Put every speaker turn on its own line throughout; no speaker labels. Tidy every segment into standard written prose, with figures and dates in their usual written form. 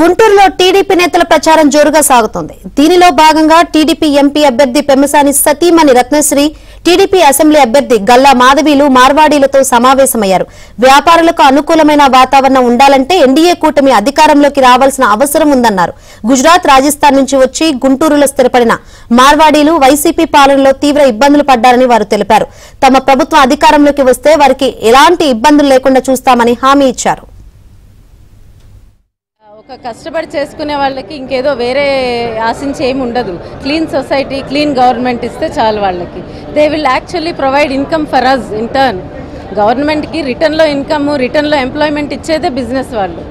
గుంటూరులో టీడీపీ నేతల ప్రచారం జోరుగా సాగుతోంది. దీనిలో భాగంగా టీడీపీ ఎంపీ అభ్యర్థి పెమ్మసాని సతీమణి రత్నశ్రీ, టీడీపీ అసెంబ్లీ అభ్యర్థి గల్లా మాధవీలు మార్వాడీలతో సమావేశమయ్యారు. వ్యాపారులకు అనుకూలమైన వాతావరణం ఉండాలంటే ఎన్డీఏ కూటమి అధికారంలోకి రావాల్సిన అవసరం ఉందన్నారు. గుజరాత్, రాజస్థాన్ నుంచి వచ్చి గుంటూరులో స్థిరపడిన మార్వాడీలు వైసీపీ పాలనలో తీవ్ర ఇబ్బందులు పడ్డారని వారు తెలిపారు. తమ ప్రభుత్వం అధికారంలోకి వస్తే వారికి ఎలాంటి ఇబ్బందులు లేకుండా చూస్తామని హామీ ఇచ్చారు.
ఒక కష్టపడి చేసుకునే వాళ్ళకి ఇంకేదో వేరే ఆశించి ఏమి ఉండదు. క్లీన్ సొసైటీ, క్లీన్ గవర్నమెంట్ ఇస్తే చాలు వాళ్ళకి. They will actually provide income for us in turn. గవర్నమెంట్కి రిటర్న్లో ఇన్కమ్, రిటర్న్లో ఎంప్లాయ్మెంట్ ఇచ్చేదే బిజినెస్ వాళ్ళు.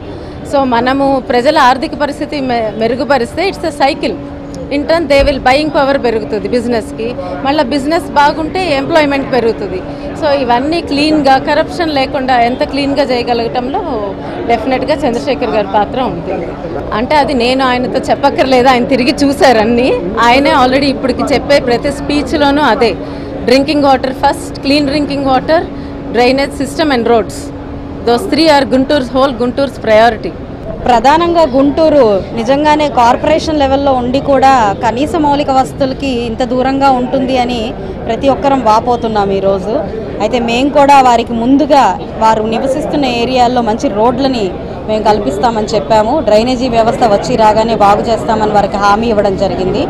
సో మనము ప్రజల ఆర్థిక పరిస్థితి మెరుగుపరిస్తే it's a cycle. In turn they will buying power పెరుగుతుంది బిజినెస్కి. మళ్ళీ బిజినెస్ బాగుంటే ఎంప్లాయ్మెంట్ పెరుగుతుంది. సో ఇవన్నీ క్లీన్గా, కరప్షన్ లేకుండా ఎంత క్లీన్గా చేయగలగటంలో డెఫినెట్గా చంద్రశేఖర్ గారి పాత్ర ఉంటుంది. అంటే అది నేను ఆయనతో చెప్పక్కర్లేదు, ఆయన తిరిగి చూశారు అన్నీ. ఆయనే ఆల్రెడీ ఇప్పటికి చెప్పే ప్రతి స్పీచ్లోనూ అదే. Drinking water first, clean drinking water, drainage system and roads. Those three are Guntur's priority.
ప్రధానంగా గుంటూరు నిజంగానే కార్పొరేషన్ లెవెల్లో ఉండి కూడా కనీస మౌలిక వసతులకి ఇంత దూరంగా ఉంటుంది అని ప్రతి ఒక్కరం వాపోతున్నాం ఈరోజు. అయితే మేము కూడా వారికి ముందుగా వారు నివసిస్తున్న ఏరియాల్లో మంచి రోడ్లని మేము కల్పిస్తామని చెప్పాము. డ్రైనేజీ వ్యవస్థ వచ్చి రాగానే బాగు చేస్తామని వారికి హామీ ఇవ్వడం జరిగింది.